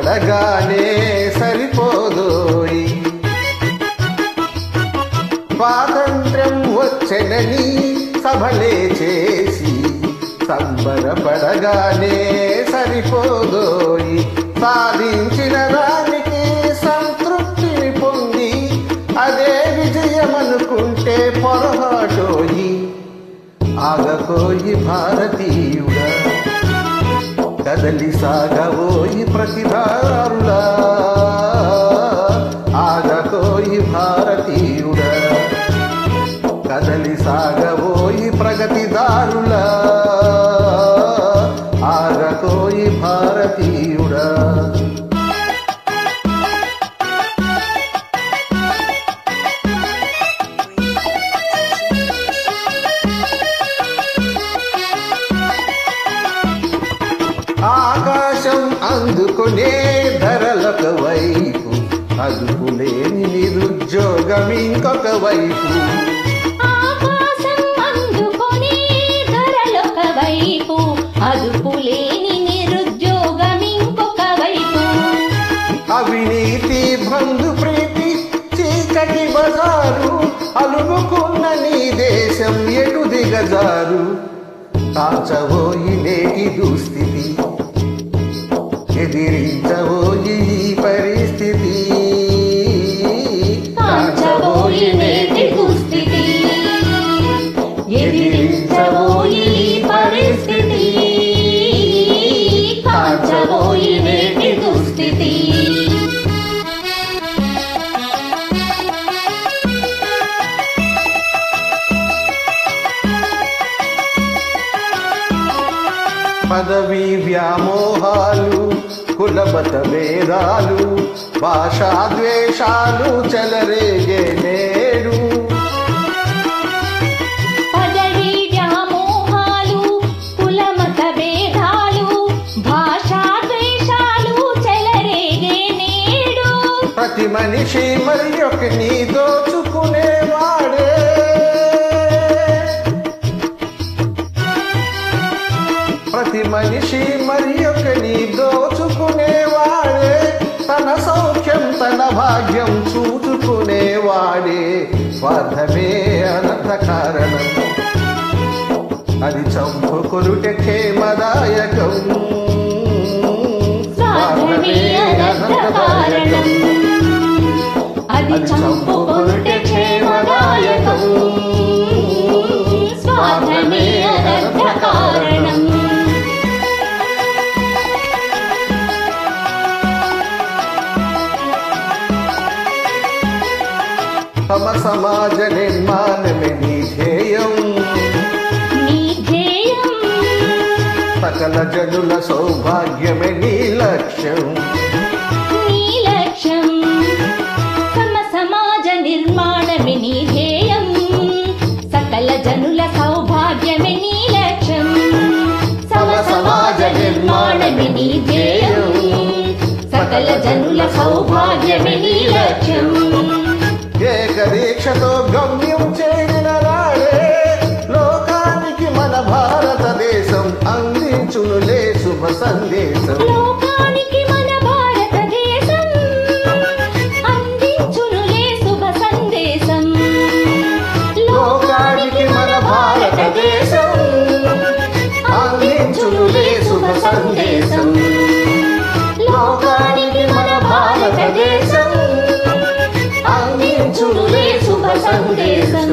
పడగానే సరిపోదోయి. స్వాతంత్ర్యం వచ్చెనని సభలే చేసి సంబరపడగానే సరిపోదోయి. సాధించిన దానికి సంతృప్తిని పొంది అదే విజయమనుకుంటే పొరపాటోయి. ఆగకోయి భారతీయుడా, కదలి సాగవోయి ప్రతిభారులా. ఆగకోయి భారతీయుడా, కదలి సాగవోయి ప్రగతిదారులా. ఆగకోయి భారతీయుడా. ఆకాశం అందుకునే ధరలొక వైపు, అదుపులేని నిరుద్యోగం ఇంకొక వైపు. ఆకాశం అందుకునే ధరలొక వైపు, అదుపులేని నిరుద్యోగం ఇంకొక వైపు. అవినీతి బంధు ప్రీతి చీకటి బజారు, అలుముకున్న నీ దేశం ఎటు దిగజారు. కాచవోయి నేటి దుస్థితి, ఎదిరించవోయి ఈ పరిస్థితి. కాచవోయి నేటి దుస్థితి, ఎదిరించవోయి ఈ పరిస్థితి. కాచవోయి నేటి దుస్థితి. పదవీ వ్యామోహాలు, కులమత భేదాలు, భాషా ద్వేషాలు చెలరేగే నేడు. పదవీ వ్యామోహాలు, కులమత భేదాలు, భాషా ద్వేషాలు చెలరేగే నేడు. ప్రతి మనిషి మరి ఒకని దోచుకునేవాడే. ప్రతి మనిషి మరి ఒకని దోచుకునేవాడే. తన సౌఖ్యం తన భాగ్యం చూచుకునేవాడే. స్వార్థమే అనంత కారణం, అది చంపుకొనుట క్షేమదాయకం. స్వార్థమే అనంత కారణం, అది చంపుకొనుట క్షేమదాయకం. స్వార్థమే అనంత కారణం. తమ సమాజ నిర్మాణమే నీ ధ్యేయం, నీ ధ్యేయం. సకల జనుల సౌభాగ్యమే నీ లక్ష్యం. నీ లక్ష్యం, తమ సమాజ నిర్మాణమే నీ ధ్యేయం. సకల జనుల సౌభాగ్యమే నీ లక్ష్యం. తమ సమాజ నిర్మాణమే నీ ధ్యేయం. సకల జనుల సౌభాగ్యమే నీ లక్ష్యం. ఏకదీక్షతో గమ్యం చేరిన నాడే లోకానికి మన భారతదేశం అందించునులే శుభ సందేశం. లోకానికి మన భారతదేశం అందించునులే శుభ సందేశం. లోకానికి మన భారతదేశం అందించునులే శుభ సందేశం. లోకానికి మన భారతదేశం అందించునులే శుభ సందేశం.